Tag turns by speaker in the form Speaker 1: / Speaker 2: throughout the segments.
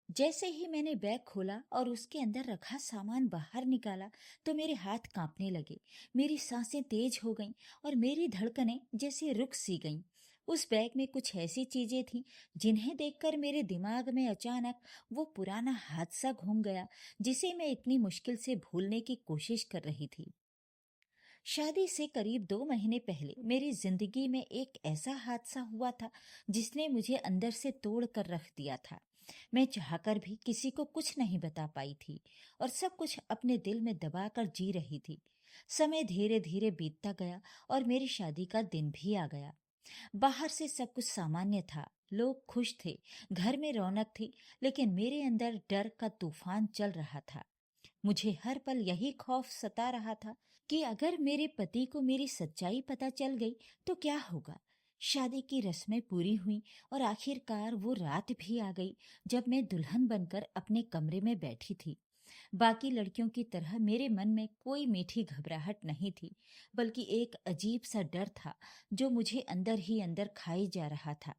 Speaker 1: जैसे ही मैंने बैग खोला और उसके अंदर रखा सामान बाहर निकाला तो मेरे हाथ कांपने लगे। मेरी सांसें तेज हो गईं और मेरी धड़कनें जैसे रुक सी गईं। उस बैग में कुछ ऐसी चीजें थीं जिन्हें देखकर मेरे दिमाग में अचानक वो पुराना हादसा घूम गया जिसे मैं इतनी मुश्किल से भूलने की कोशिश कर रही थी। शादी से करीब 2 महीने पहले मेरी जिंदगी में एक ऐसा हादसा हुआ था जिसने मुझे अंदर से तोड़ कर रख दिया था। मैं चाहकर भी किसी को कुछ नहीं बता पाई थी और सब कुछ अपने दिल में दबा कर जी रही थी। समय धीरे धीरे बीतता गया और मेरी शादी का दिन भी आ गया। बाहर से सब कुछ सामान्य था, लोग खुश थे, घर में रौनक थी, लेकिन मेरे अंदर डर का तूफान चल रहा था। मुझे हर पल यही खौफ सता रहा था कि अगर मेरे पति को मेरी सच्चाई पता चल गई तो क्या होगा। शादी की रस्में पूरी हुई और आखिरकार वो रात भी आ गई जब मैं दुल्हन बनकर अपने कमरे में बैठी थी। बाकी लड़कियों की तरह मेरे मन में कोई मीठी घबराहट नहीं थी, बल्कि एक अजीब सा डर था जो मुझे अंदर ही अंदर खाई जा रहा था।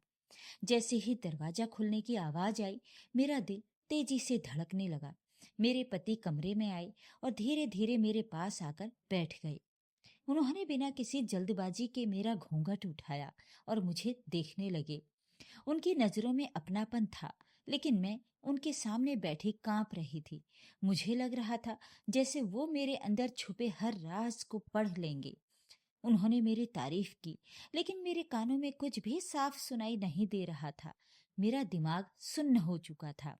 Speaker 1: जैसे ही दरवाजा खुलने की आवाज आई, मेरा दिल तेजी से धड़कने लगा। मेरे पति कमरे में आए और धीरे धीरे मेरे पास आकर बैठ गए। उन्होंने बिना किसी जल्दबाजी के मेरा घूंघट उठाया और मुझे देखने लगे। उनकी नजरों में अपनापन था, लेकिन मैं उनके सामने बैठी कांप रही थी। मुझे लग रहा था जैसे वो मेरे अंदर छुपे हर राज को पढ़ लेंगे। उन्होंने मेरी तारीफ की, लेकिन मेरे कानों में कुछ भी साफ सुनाई नहीं दे रहा था। मेरा दिमाग सुन्न हो चुका था।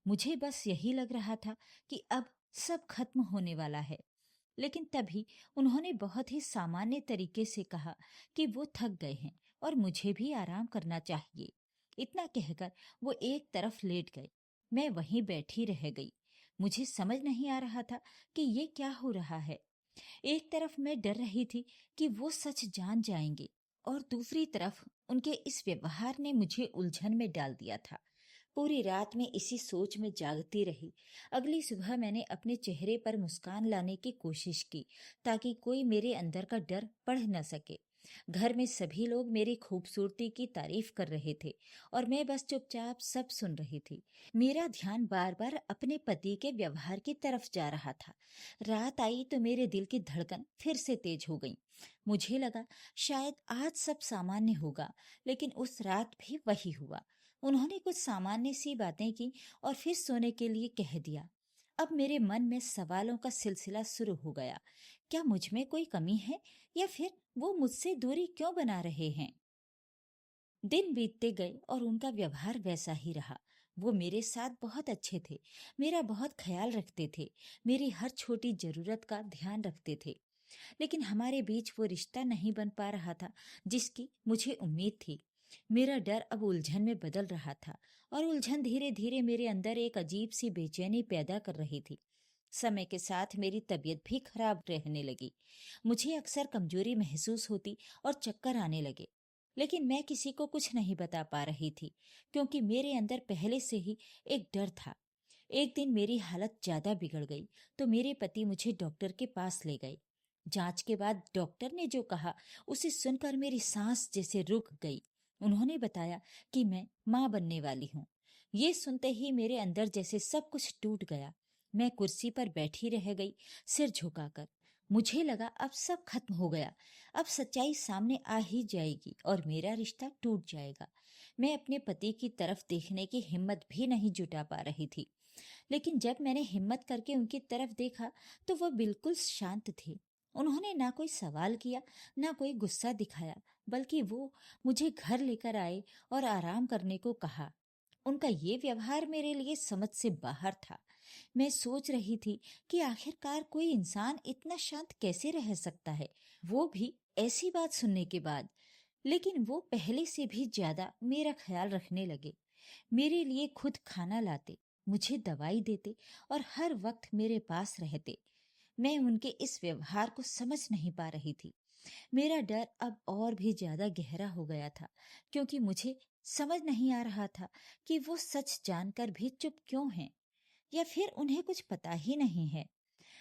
Speaker 1: मुझे बस यही लग रहा था कि अब सब खत्म होने वाला है। लेकिन तभी उन्होंने बहुत ही सामान्य तरीके से कहा कि वो थक गए हैं और मुझे भी आराम करना चाहिए। इतना कहकर वो एक तरफ लेट गए। मैं वहीं बैठी रह गई। मुझे समझ नहीं आ रहा था कि ये क्या हो रहा है। एक तरफ मैं डर रही थी कि वो सच जान जाएंगे और दूसरी तरफ उनके इस व्यवहार ने मुझे उलझन में डाल दिया था। पूरी रात में इसी सोच में जागती रही। अगली सुबह मैंने अपने चेहरे पर मुस्कान लाने की कोशिश की ताकि कोई मेरे अंदर का डर पढ़ न सके। घर में सभी लोग मेरी खूबसूरती की तारीफ कर रहे थे और मैं बस चुपचाप सब सुन रही थी। मेरा ध्यान बार बार अपने पति के व्यवहार की तरफ जा रहा था। रात आई तो मेरे दिल की धड़कन फिर से तेज हो गई। मुझे लगा शायद आज सब सामान्य होगा, लेकिन उस रात भी वही हुआ। उन्होंने कुछ सामान्य सी बातें की और फिर सोने के लिए कह दिया। अब मेरे मन में सवालों का सिलसिला शुरू हो गया। क्या मुझ में कोई कमी है या फिर वो मुझसे दूरी क्यों बना रहे हैं? दिन बीतते गए और उनका व्यवहार वैसा ही रहा। वो मेरे साथ बहुत अच्छे थे, मेरा बहुत ख्याल रखते थे, मेरी हर छोटी जरूरत का ध्यान रखते थे। लेकिन हमारे बीच वो रिश्ता नहीं बन पा रहा था जिसकी मुझे उम्मीद थी। मेरा डर अब उलझन में बदल रहा था और उलझन धीरे धीरे मेरे अंदर एक अजीब सी बेचैनी पैदा कर रही थी। समय के साथ मेरी तबीयत भी खराब रहने लगी। मुझे अक्सर कमजोरी महसूस होती और चक्कर आने लगे। लेकिन मैं किसी को कुछ नहीं बता पा रही थी क्योंकि मेरे अंदर पहले से ही एक डर था। एक दिन मेरी हालत ज्यादा बिगड़ गई तो मेरे पति मुझे डॉक्टर के पास ले गए। जांच के बाद डॉक्टर ने जो कहा उसे सुनकर मेरी सांस जैसे रुक गई। उन्होंने बताया कि मैं मां बनने वाली हूँ। ये सुनते ही मेरे अंदर जैसे सब कुछ टूट गया। मैं कुर्सी पर बैठी रह गई, सिर झुकाकर। मुझे लगा अब सब खत्म हो गया, अब सच्चाई सामने आ ही जाएगी और मेरा रिश्ता टूट जाएगा। मैं अपने पति की तरफ देखने की हिम्मत भी नहीं जुटा पा रही थी। लेकिन जब मैंने हिम्मत करके उनकी तरफ देखा तो वह बिल्कुल शांत थे। उन्होंने ना कोई सवाल किया, ना कोई गुस्सा दिखाया, बल्कि वो मुझे घर लेकर आए और आराम करने को कहा। उनका ये व्यवहार मेरे लिए समझ से बाहर था। मैं सोच रही थी कि आखिरकार कोई इंसान इतना शांत कैसे रह सकता है, वो भी ऐसी बात सुनने के बाद। लेकिन वो पहले से भी ज्यादा मेरा ख्याल रखने लगे। मेरे लिए खुद खाना लाते, मुझे दवाई देते और हर वक्त मेरे पास रहते। मैं उनके इस व्यवहार को समझ नहीं पा रही थी। मेरा डर अब और भी ज्यादा गहरा हो गया था क्योंकि मुझे समझ नहीं आ रहा था कि वो सच जानकर भी चुप क्यों हैं या फिर उन्हें कुछ पता ही नहीं है।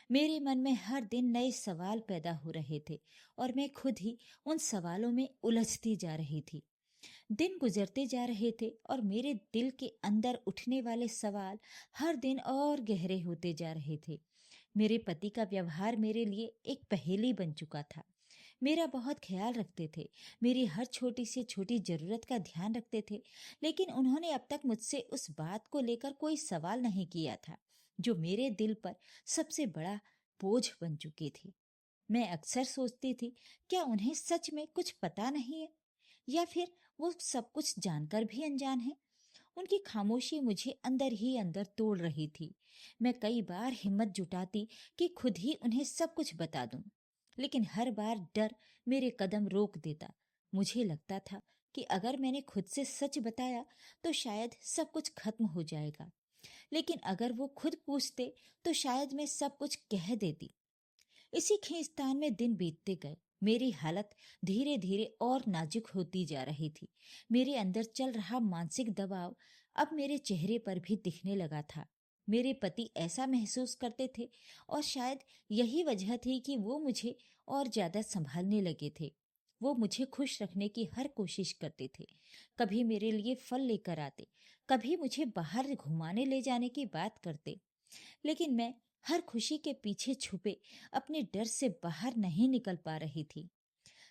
Speaker 1: मेरे मन में हर दिन नए सवाल पैदा हो रहे थे और मैं खुद ही उन सवालों में उलझती जा रही थी। दिन गुजरते जा रहे थे और मेरे दिल के अंदर उठने वाले सवाल हर दिन और गहरे होते जा रहे थे। मेरे पति का व्यवहार मेरे लिए एक पहेली बन चुका था। मेरा बहुत ख्याल रखते थे, मेरी हर छोटी से छोटी जरूरत का ध्यान रखते थे, लेकिन उन्होंने अब तक मुझसे उस बात को लेकर कोई सवाल नहीं किया था जो मेरे दिल पर सबसे बड़ा बोझ बन चुकी थी। मैं अक्सर सोचती थी, क्या उन्हें सच में कुछ पता नहीं है, या फिर वो सब कुछ जानकर भी अनजान है। उनकी खामोशी मुझे अंदर ही अंदर तोड़ रही थी। मैं कई बार हिम्मत जुटाती कि खुद ही उन्हें सब कुछ बता दूं, लेकिन हर बार डर मेरे कदम रोक देता। मुझे लगता था कि अगर मैंने खुद से सच बताया तो शायद सब कुछ खत्म हो जाएगा, लेकिन अगर वो खुद पूछते तो शायद मैं सब कुछ कह देती। इसी खींचतान में दिन बीतते गए। मेरी हालत धीरे धीरे और नाजुक होती जा रही थी। मेरे अंदर चल रहा मानसिक दबाव अब मेरे चेहरे पर भी दिखने लगा था। मेरे पति ऐसा महसूस करते थे और शायद यही वजह थी कि वो मुझे और ज्यादा संभालने लगे थे। वो मुझे खुश रखने की हर कोशिश करते थे। कभी मेरे लिए फल लेकर आते, कभी मुझे बाहर घुमाने ले जाने की बात करते, लेकिन मैं हर खुशी के पीछे छुपे अपने डर से बाहर नहीं निकल पा रही थी।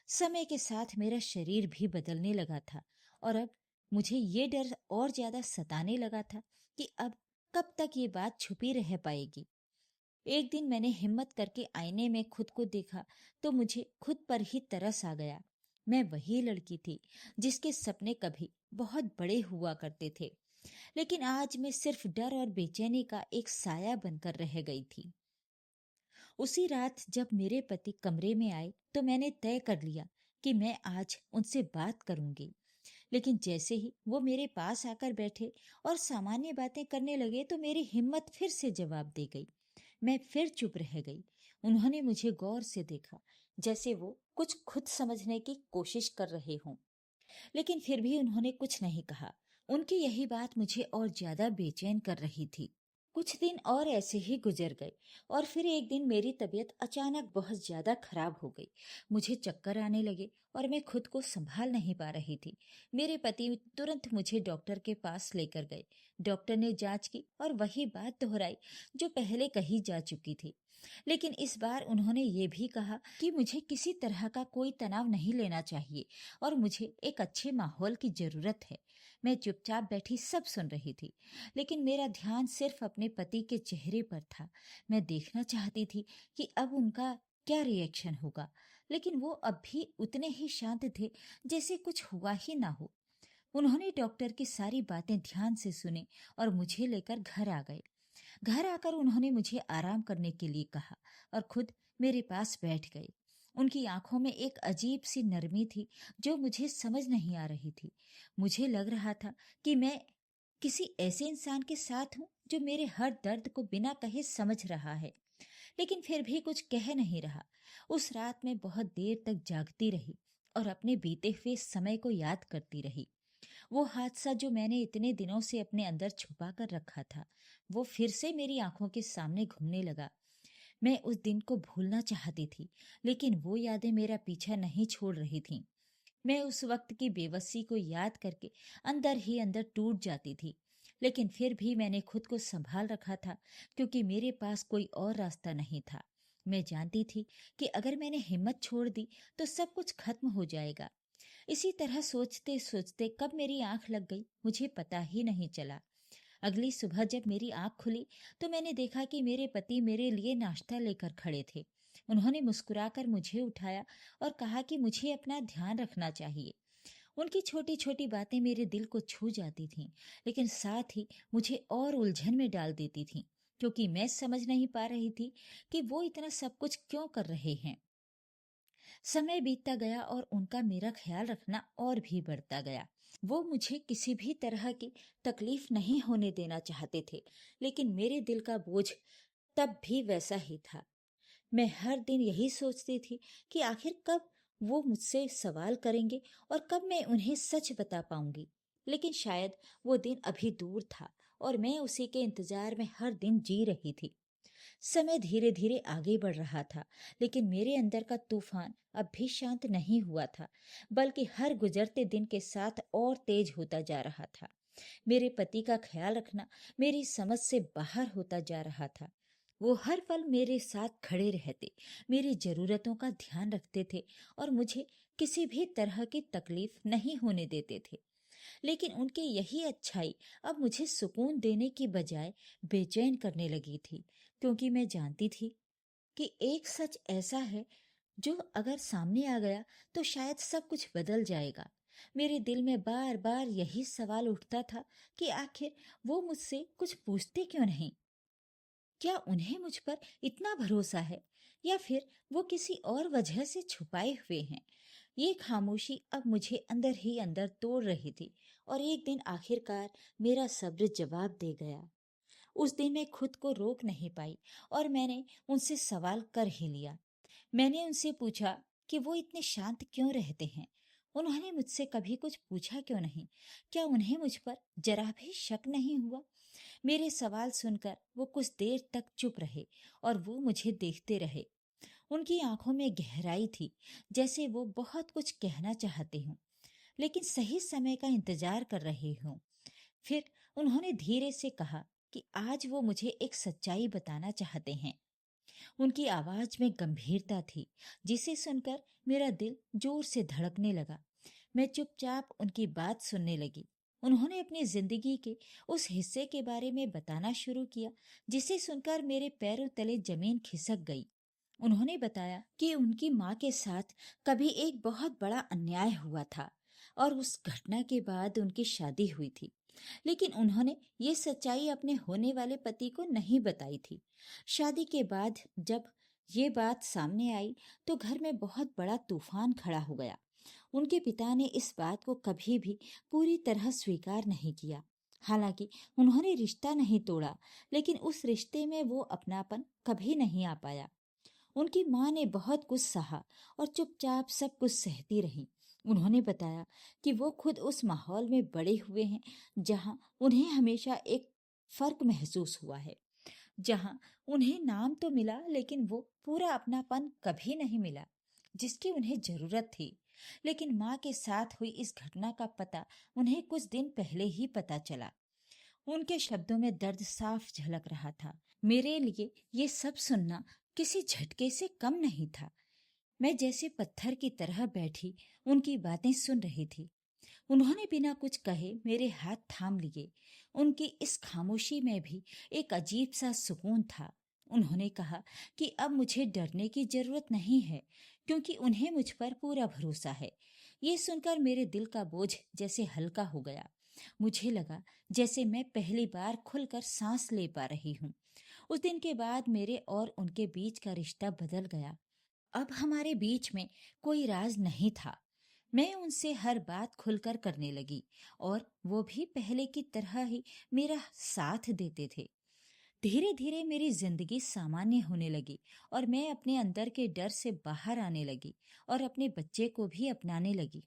Speaker 1: समय के साथ मेरा शरीर भी बदलने लगा था और अब मुझे ये डर और ज्यादा सताने लगा था कि अब कब तक ये बात छुपी रह पाएगी। एक दिन मैंने हिम्मत करके आईने में खुद को देखा तो मुझे खुद पर ही तरस आ गया। मैं वही लड़की थी जिसके सपने कभी बहुत बड़े हुआ करते थे, लेकिन आज मैं सिर्फ डर और बेचैनी का एक साया बनकर रह गई थी। उसी रात जब मेरे पति कमरे में आए तो मैंने तय कर लिया कि मैं आज उनसे बात करूंगी। लेकिन जैसे ही वो मेरे पास आकर बैठे और सामान्य बातें करने लगे तो मेरी हिम्मत फिर से जवाब दे गई। मैं फिर चुप रह गई। उन्होंने मुझे गौर से देखा, जैसे वो कुछ खुद समझने की कोशिश कर रहे हों, लेकिन फिर भी उन्होंने कुछ नहीं कहा। उनकी यही बात मुझे और ज्यादा बेचैन कर रही थी। कुछ दिन और ऐसे ही गुजर गए और फिर एक दिन मेरी तबीयत अचानक बहुत ज्यादा खराब हो गई। मुझे चक्कर आने लगे और मैं खुद को संभाल नहीं पा रही थी। मेरे पति तुरंत मुझे डॉक्टर के पास लेकर गए। डॉक्टर ने जांच की और वही बात दोहराई जो पहले कही जा चुकी थी, लेकिन इस बार उन्होंने ये भी कहा कि मुझे किसी तरह का कोई तनाव नहीं लेना चाहिए और मुझे एक अच्छे माहौल की जरूरत है। मैं चुपचाप बैठी सब सुन रही थी, लेकिन मेरा ध्यान सिर्फ अपने पति के चेहरे पर था। मैं देखना चाहती थी कि अब उनका क्या रिएक्शन होगा, लेकिन वो अब भी उतने ही शांत थे जैसे कुछ हुआ ही ना हो। उन्होंने डॉक्टर की सारी बातें ध्यान से सुनी और मुझे लेकर घर आ गए। घर आकर उन्होंने मुझे आराम करने के लिए कहा और खुद मेरे पास बैठ गए। उनकी आंखों में एक अजीब सी नरमी थी जो मुझे समझ नहीं आ रही थी। मुझे लग रहा था कि मैं किसी ऐसे इंसान के साथ हूँ जो मेरे हर दर्द को बिना कहे समझ रहा है, लेकिन फिर भी कुछ कह नहीं रहा। उस रात मैं बहुत देर तक जागती रही और अपने बीते हुए समय को याद करती रही। वो हादसा जो मैंने इतने दिनों से अपने अंदर छुपा कर रखा था, वो फिर से मेरी आंखों के सामने घूमने लगा। मैं उस दिन को भूलना चाहती थी, लेकिन वो यादें मेरा पीछा नहीं छोड़ रही थीं। मैं उस वक्त की बेबसी को याद करके अंदर ही अंदर टूट जाती थी, लेकिन फिर भी मैंने खुद को संभाल रखा था क्योंकि मेरे पास कोई और रास्ता नहीं था। मैं जानती थी कि अगर मैंने हिम्मत छोड़ दी तो सब कुछ खत्म हो जाएगा। इसी तरह सोचते सोचते कब मेरी आंख लग गई मुझे पता ही नहीं चला। अगली सुबह जब मेरी आंख खुली तो मैंने देखा कि मेरे पति मेरे लिए नाश्ता लेकर खड़े थे। उन्होंने मुस्कुराकर मुझे उठाया और कहा कि मुझे अपना ध्यान रखना चाहिए। उनकी छोटी छोटी बातें मेरे दिल को छू जाती थीं, लेकिन साथ ही मुझे और उलझन में डाल देती थीं, क्योंकि मैं समझ नहीं पा रही थी कि वो इतना सब कुछ क्यों कर रहे हैं। समय बीतता गया और उनका मेरा ख्याल रखना और भी बढ़ता गया। वो मुझे किसी भी तरह की तकलीफ नहीं होने देना चाहते थे, लेकिन मेरे दिल का बोझ तब भी वैसा ही था। मैं हर दिन यही सोचती थी कि आखिर कब वो मुझसे सवाल करेंगे और कब मैं उन्हें सच बता पाऊंगी। लेकिन शायद वो दिन अभी दूर था और मैं उसी के इंतजार में हर दिन जी रही थी। समय धीरे धीरे आगे बढ़ रहा था, लेकिन मेरे अंदर का तूफान अब भी शांत नहीं हुआ था, बल्कि हर गुजरते दिन के साथ और तेज होता जा रहा था। मेरे पति का ख्याल रखना मेरी समझ से बाहर होता जा रहा था। वो हर पल मेरे साथ खड़े रहते, मेरी जरूरतों का ध्यान रखते थे और मुझे किसी भी तरह की तकलीफ नहीं होने देते थे। लेकिन उनकी यही अच्छाई अब मुझे सुकून देने की बजाय बेचैन करने लगी थी, क्योंकि मैं जानती थी कि एक सच ऐसा है जो अगर सामने आ गया तो शायद सब कुछ बदल जाएगा। मेरे दिल में बार बार यही सवाल उठता था कि आखिर वो मुझसे कुछ पूछते क्यों नहीं। क्या उन्हें मुझ पर इतना भरोसा है, या फिर वो किसी और वजह से छुपाए हुए हैं। ये खामोशी अब मुझे अंदर ही अंदर तोड़ रही थी, और एक दिन आखिरकार मेरा सब्र जवाब दे गया। उस दिन मैं खुद को रोक नहीं पाई और मैंने उनसे सवाल कर ही लिया। मैंने उनसे पूछा कि वो इतने शांत क्यों रहते हैं। उन्होंने मुझसे कभी कुछ पूछा क्यों नहीं? क्या उन्हें मुझ पर जरा भी शक नहीं हुआ? मेरे सवाल सुनकर वो कुछ देर तक चुप रहे और वो मुझे देखते रहे। उनकी आंखों में गहराई थी, जैसे वो बहुत कुछ कहना चाहते हों, लेकिन सही समय का इंतजार कर रहे हों। फिर उन्होंने धीरे से कहा कि आज वो मुझे एक सच्चाई बताना चाहते हैं। उनकी आवाज में गंभीरता थी, जिसे सुनकर मेरा दिल जोर से धड़कने लगा। मैं चुपचाप उनकी बात सुनने लगी। उन्होंने अपनी जिंदगी के उस हिस्से के बारे में बताना शुरू किया, जिसे सुनकर मेरे पैरों तले जमीन खिसक गई। उन्होंने बताया कि उनकी माँ के साथ कभी एक बहुत बड़ा अन्याय हुआ था और उस घटना के बाद उनकी शादी हुई थी। लेकिन उन्होंने ये सच्चाई अपने होने वाले पति को नहीं बताई थी। शादी के बाद जब ये बात सामने आई तो घर में बहुत बड़ा तूफान खड़ा हो गया। उनके पिता ने इस बात को कभी भी पूरी तरह स्वीकार नहीं किया। हालांकि उन्होंने रिश्ता नहीं तोड़ा, लेकिन उस रिश्ते में वो अपनापन कभी नहीं आ पाया। उनकी माँ ने बहुत कुछ सहा और चुपचाप सब कुछ सहती रही। उन्होंने बताया कि वो खुद उस माहौल में बड़े हुए हैं जहाँ उन्हें हमेशा एक फर्क महसूस हुआ है, जहाँ उन्हें नाम तो मिला लेकिन वो पूरा अपनापन कभी नहीं मिला जिसकी उन्हें जरूरत थी। लेकिन माँ के साथ हुई इस घटना का पता उन्हें कुछ दिन पहले ही पता चला। उनके शब्दों में दर्द साफ झलक रहा था। मेरे लिए ये सब सुनना किसी झटके से कम नहीं था। मैं जैसे पत्थर की तरह बैठी उनकी बातें सुन रही थी। उन्होंने बिना कुछ कहे मेरे हाथ थाम लिए। उनकी इस खामोशी में भी एक अजीब सा सुकून था। उन्होंने कहा कि अब मुझे डरने की जरूरत नहीं है, क्योंकि उन्हें मुझ पर पूरा भरोसा है। ये सुनकर मेरे दिल का बोझ जैसे हल्का हो गया। मुझे लगा जैसे मैं पहली बार खुलकर सांस ले पा रही हूँ। उस दिन के बाद मेरे और उनके बीच का रिश्ता बदल गया। अब हमारे बीच में कोई राज नहीं था। मैं उनसे हर बात खुलकर करने लगी और वो भी पहले की तरह ही मेरा साथ देते थे। धीरे धीरे मेरी जिंदगी सामान्य होने लगी और मैं अपने अंदर के डर से बाहर आने लगी और अपने बच्चे को भी अपनाने लगी।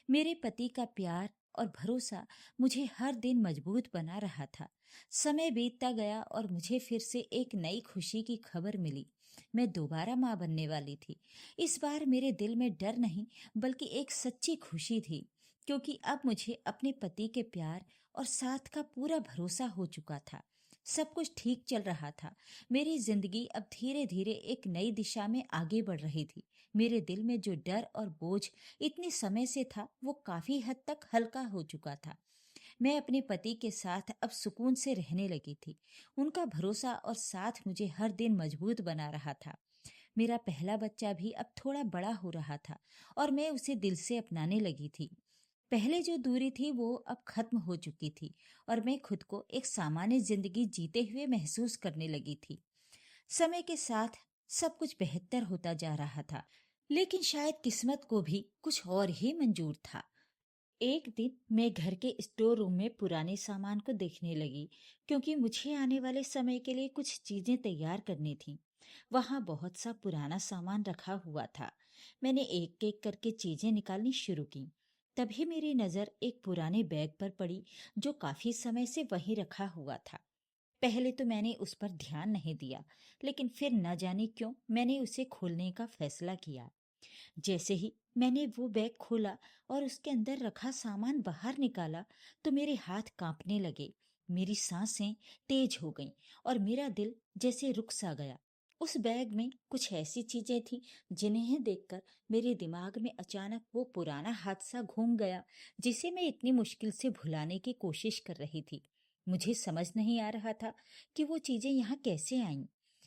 Speaker 1: मेरे पति का प्यार और भरोसा मुझे हर दिन मजबूत बना रहा था। समय बीतता गया और मुझे फिर से एक नई खुशी की खबर मिली। मैं दोबारा माँ बनने वाली थी। इस बार मेरे दिल में डर नहीं, बल्कि एक सच्ची खुशी थी, क्योंकि अब मुझे अपने पति के प्यार और साथ का पूरा भरोसा हो चुका था। सब कुछ ठीक चल रहा था। मेरी जिंदगी अब धीरे धीरे एक नई दिशा में आगे बढ़ रही थी। मेरे दिल में जो डर और बोझ इतने समय से था, वो काफी हद तक हल्का हो चुका था। मैं अपने पति के साथ अब सुकून से रहने लगी थी। उनका भरोसा और साथ मुझे हर दिन मजबूत बना रहा था। मेरा पहला बच्चा भी अब थोड़ा बड़ा हो रहा था और मैं उसे दिल से अपनाने लगी थी। पहले जो दूरी थी वो अब खत्म हो चुकी थी और मैं खुद को एक सामान्य जिंदगी जीते हुए महसूस करने लगी थी। समय के साथ सब कुछ बेहतर होता जा रहा था, लेकिन शायद किस्मत को भी कुछ और ही मंजूर था। एक दिन मैं घर के स्टोर रूम में पुराने सामान को देखने लगी, क्योंकि मुझे आने वाले समय के लिए कुछ चीजें तैयार करनी थी। वहां बहुत सा पुराना सामान रखा हुआ था। मैंने एक एक करके चीजें निकालनी शुरू की। तभी मेरी नजर एक पुराने बैग पर पड़ी, जो काफी समय से वहीं रखा हुआ था। पहले तो मैंने उस पर ध्यान नहीं दिया, लेकिन फिर न जाने क्यों मैंने उसे खोलने का फैसला किया। जैसे ही मैंने वो बैग खोला और उसके अंदर रखा सामान बाहर निकाला, तो मेरे हाथ कांपने लगे, मेरी सांसें तेज हो गईं और मेरा दिल जैसे रुक सा गया। उस बैग में कुछ ऐसी चीजें थी जिन्हें देखकर मेरे दिमाग में अचानक वो पुराना हादसा घूम गया, जिसे मैं इतनी मुश्किल से भुलाने की कोशिश कर रही थी। मुझे समझ नहीं आ रहा था कि वो चीजें यहाँ कैसे आईं।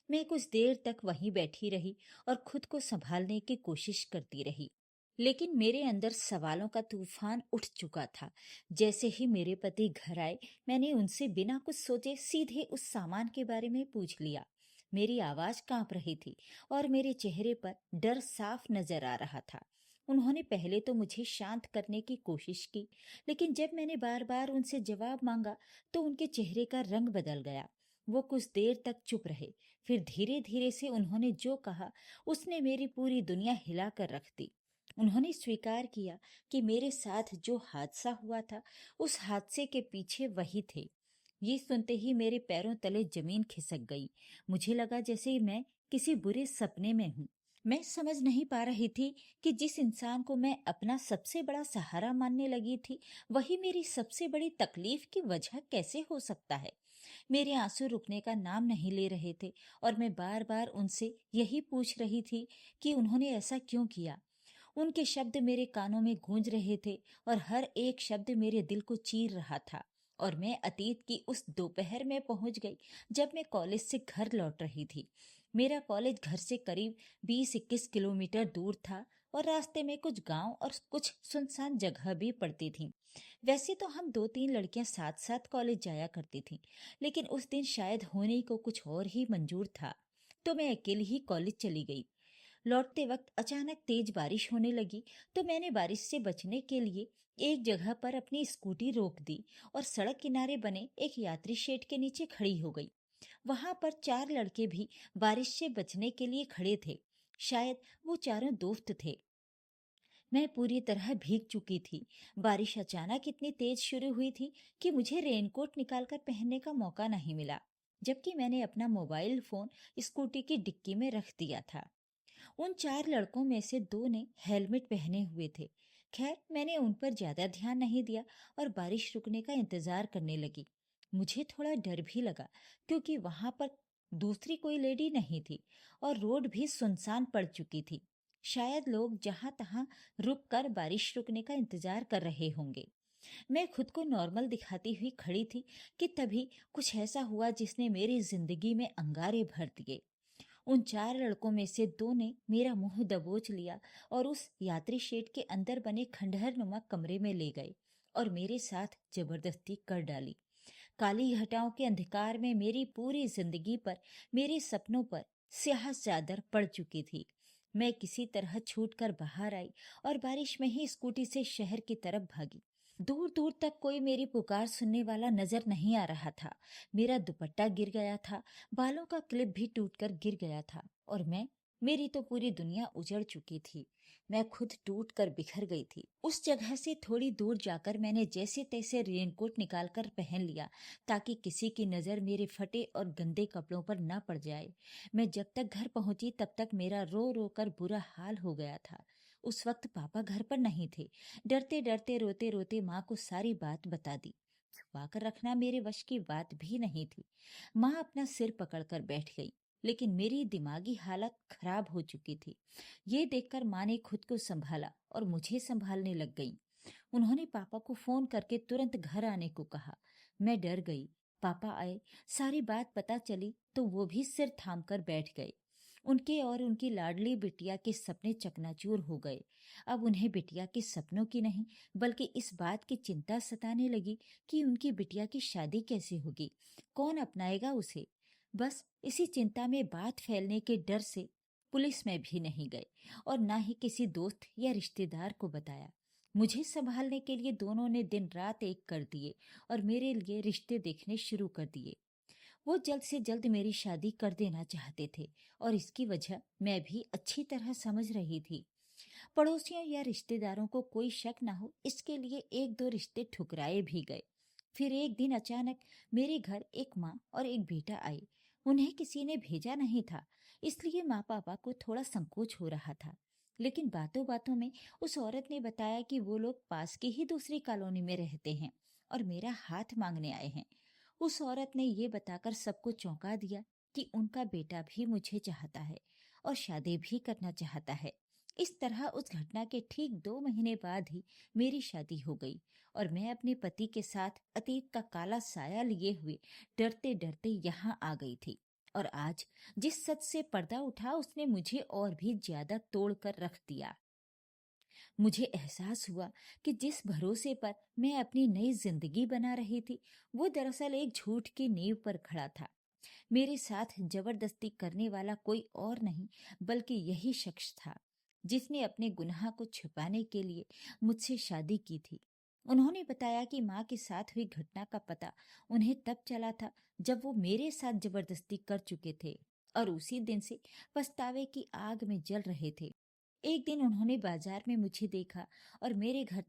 Speaker 1: मैं कुछ देर तक वहीं बैठी रही और खुद को संभालने की कोशिश करती रही, लेकिन मेरे अंदर सवालों का तूफान उठ चुका था। जैसे ही मेरे पति घर आए, मैंने उनसे बिना कुछ सोचे सीधे उस सामान के बारे में पूछ लिया। मेरी आवाज कांप रही थी और मेरे चेहरे पर डर साफ नजर आ रहा था। उन्होंने पहले तो मुझे शांत करने की कोशिश की, लेकिन जब मैंने बार बार उनसे जवाब मांगा तो उनके चेहरे का रंग बदल गया। वो कुछ देर तक चुप रहे, फिर धीरे धीरे से उन्होंने जो कहा उसने मेरी पूरी दुनिया हिला कर रख दी। उन्होंने स्वीकार किया कि मेरे साथ जो हादसा हुआ था, उस हादसे के पीछे वही थे। ये सुनते ही मेरे पैरों तले जमीन खिसक गई। मुझे लगा जैसे मैं किसी बुरे सपने में हूँ। मैं समझ नहीं पा रही थी कि जिस इंसान को मैं अपना सबसे बड़ा सहारा मानने लगी थी, वही मेरी सबसे बड़ी तकलीफ की वजह कैसे हो सकता है। मेरे आंसू रुकने का नाम नहीं ले रहे थे और मैं बार बार उनसे यही पूछ रही थी कि उन्होंने ऐसा क्यों किया। उनके शब्द मेरे कानों में गूंज रहे थे और हर एक शब्द मेरे दिल को चीर रहा था। और मैं अतीत की उस दोपहर में पहुंच गई जब मैं कॉलेज से घर लौट रही थी। मेरा कॉलेज घर से करीब 20-21 किलोमीटर दूर था और रास्ते में कुछ गांव और कुछ सुनसान जगह भी पड़ती थी। वैसे तो हम 2-3 लड़कियां साथ साथ कॉलेज जाया करती थीं, लेकिन उस दिन शायद होने को कुछ और ही मंजूर था, तो मैं अकेली ही कॉलेज चली गई। लौटते वक्त अचानक तेज बारिश होने लगी, तो मैंने बारिश से बचने के लिए एक जगह पर अपनी स्कूटी रोक दी और सड़क किनारे बने एक यात्री शेड के नीचे खड़ी हो गई। वहां पर 4 लड़के भी बारिश से बचने के लिए खड़े थे। शायद वो चारों दोस्त थे। मैं पूरी तरह भीग चुकी थी। बारिश अचानक इतनी तेज शुरू हुई थी कि मुझे रेनकोट निकालकर पहनने का मौका नहीं मिला, जबकि मैंने अपना मोबाइल फोन स्कूटी की डिक्की में रख दिया था। उन 4 लड़कों में से 2 ने हेलमेट पहने हुए थे। खैर, मैंने उन पर ज्यादा ध्यान नहीं दिया और बारिश रुकने का इंतजार करने लगी। मुझे थोड़ा डर भी लगा, क्योंकि वहां पर दूसरी कोई लेडी नहीं थी और रोड भी सुनसान पड़ चुकी थी। शायद लोग जहां तहां रुक कर बारिश रुकने का इंतजार कर रहे होंगे। मैं खुद को नॉर्मल दिखाती हुई खड़ी थी कि तभी कुछ ऐसा हुआ जिसने मेरी जिंदगी में अंगारे भर दिए। उन 4 लड़कों में से 2 ने मेरा मुंह दबोच लिया और उस यात्री शेड के अंदर बने खंडहर नुमा कमरे में ले गए और मेरे साथ जबरदस्ती कर डाली। काली घटाओं के अंधकार में मेरी पूरी जिंदगी पर, मेरे सपनों पर स्याह चादर पड़ चुकी थी। मैं किसी तरह छूटकर बाहर आई और बारिश में ही स्कूटी से शहर की तरफ भागी। दूर दूर तक कोई मेरी पुकार सुनने वाला नजर नहीं आ रहा था। मेरा दुपट्टा गिर गया था, बालों का क्लिप भी टूटकर गिर गया था और मेरी तो पूरी दुनिया उजड़ चुकी थी। मैं खुद टूट कर बिखर गई थी। उस जगह से थोड़ी दूर जाकर मैंने जैसे तैसे रेनकोट निकालकर पहन लिया, ताकि किसी की नजर मेरे फटे और गंदे कपड़ों पर न पड़ जाए। मैं जब तक घर पहुंची तब तक मेरा रो रो कर बुरा हाल हो गया था। उस वक्त पापा घर पर नहीं थे। डरते डरते रोते रोते माँ को सारी बात बता दी। छुपा कर रखना मेरे वश की बात भी नहीं थी। माँ अपना सिर पकड़कर बैठ गई, लेकिन मेरी दिमागी हालत खराब हो चुकी थी। ये देखकर माँ ने खुद को संभाला और मुझे संभालने लग गई। उन्होंने पापा को फोन करके तुरंत घर आने को कहा। मैं डर गई। पापा आए, सारी बात पता चली तो वो भी सिर थाम कर बैठ गए। उनके और उनकी लाडली बिटिया के सपने चकनाचूर हो गए। अब उन्हें बिटिया के सपनों की नहीं, बल्कि इस बात की चिंता सताने लगी कि उनकी बिटिया की शादी कैसे होगी, कौन अपनाएगा उसे। बस इसी चिंता में बात फैलने के डर से पुलिस में भी नहीं गए और ना ही किसी दोस्त या रिश्तेदार को बताया। मुझे संभालने के लिए दोनों ने दिन रात एक कर दिए और मेरे लिए रिश्ते देखने शुरू कर दिए। वो जल्द से जल्द मेरी शादी कर देना चाहते थे और इसकी वजह मैं भी अच्छी तरह समझ रही थी। पड़ोसियों या रिश्तेदारों को कोई शक ना हो, इसके लिए 1-2 रिश्ते ठुकराए भी गए। फिर एक दिन अचानक मेरे घर एक माँ और एक बेटा आए। उन्हें किसी ने भेजा नहीं था, इसलिए माँ पापा को थोड़ा संकोच हो रहा था। लेकिन बातों बातों में उस औरत ने बताया कि वो लोग पास की ही दूसरी कॉलोनी में रहते हैं और मेरा हाथ मांगने आए हैं। उस औरत ने ये बताकर सबको चौंका दिया कि उनका बेटा भी मुझे चाहता है और शादी भी करना चाहता है। इस तरह उस घटना के ठीक 2 महीने बाद ही मेरी शादी हो गई और मैं अपने पति के साथ अतीत का काला साया लिए हुए डरते डरते यहाँ आ गई थी। और आज जिस सच से पर्दा उठा उसने मुझे और भी ज्यादा तोड़ कर रख दिया। मुझे एहसास हुआ कि जिस भरोसे पर मैं अपनी नई जिंदगी बना रही थी वो दरअसल एक झूठ की नींव पर खड़ा था। मेरे साथ जबरदस्ती करने वाला कोई और नहीं बल्कि यही शख्स था जिसने अपने गुनाह को छुपाने के लिए मुझसे शादी की थी। उन्होंने बताया कि माँ के साथ हुई घटना का पता उन्हें तब चला था जब वो मेरे साथ जबरदस्ती कर चुके थे और उसी दिन से पछतावे की आग में जल रहे थे। एक दिन उन्होंने बाजार में मुझे देखा और मेरे घर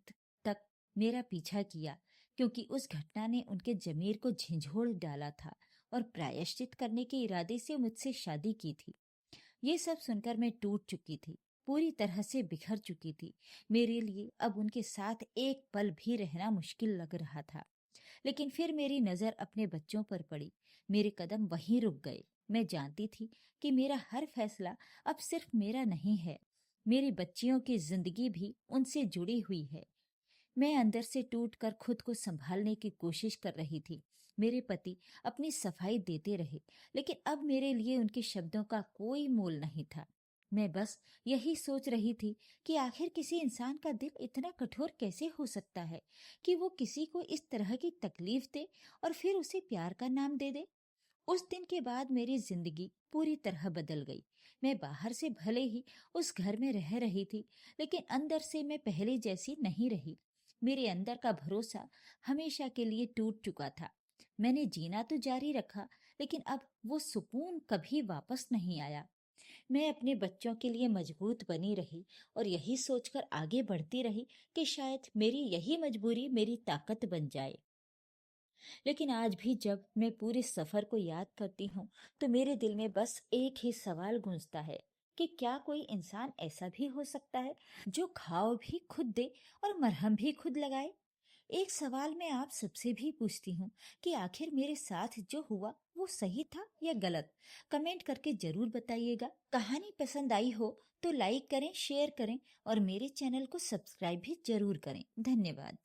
Speaker 1: तक मेरा पीछा किया, क्योंकि उस घटना ने उनके जमीर को झंझोड़ डाला था और प्रायश्चित करने के इरादे से मुझसे शादी की थी। ये सब सुनकर मैं टूट चुकी थी, पूरी तरह से बिखर चुकी थी। मेरे लिए अब उनके साथ एक पल भी रहना मुश्किल लग रहा था। लेकिन फिर मेरी नजर अपने बच्चों पर पड़ी। मेरे कदम वहीं रुक गए। मैं जानती थी कि मेरा हर फैसला अब सिर्फ मेरा नहीं है, मेरी बच्चियों की जिंदगी भी उनसे जुड़ी हुई है। मैं अंदर से टूटकर खुद को संभालने की कोशिश कर रही थी। मेरे पति अपनी सफाई देते रहे, लेकिन अब मेरे लिए उनके शब्दों का कोई मोल नहीं था। मैं बस यही सोच रही थी कि आखिर किसी इंसान का दिल इतना कठोर कैसे हो सकता है कि वो किसी को इस तरह की तकलीफ दे और फिर उसे प्यार का नाम दे दे। उस दिन के बाद मेरी जिंदगी पूरी तरह बदल गई। मैं बाहर से भले ही उस घर में रह रही थी, लेकिन अंदर से मैं पहले जैसी नहीं रही। मेरे अंदर का भरोसा हमेशा के लिए टूट चुका था। मैंने जीना तो जारी रखा, लेकिन अब वो सुकून कभी वापस नहीं आया। मैं अपने बच्चों के लिए मजबूत बनी रही और यही सोचकर आगे बढ़ती रही कि शायद मेरी यही मजबूरी मेरी ताकत बन जाए। लेकिन आज भी जब मैं पूरे सफर को याद करती हूँ तो मेरे दिल में बस एक ही सवाल गूंजता है कि क्या कोई इंसान ऐसा भी हो सकता है जो घाव भी खुद दे और मरहम भी खुद लगाए। एक सवाल मैं आप सबसे भी पूछती हूँ कि आखिर मेरे साथ जो हुआ वो सही था या गलत। कमेंट करके जरूर बताइएगा। कहानी पसंद आई हो तो लाइक करें, शेयर करें और मेरे चैनल को सब्सक्राइब भी जरूर करें। धन्यवाद।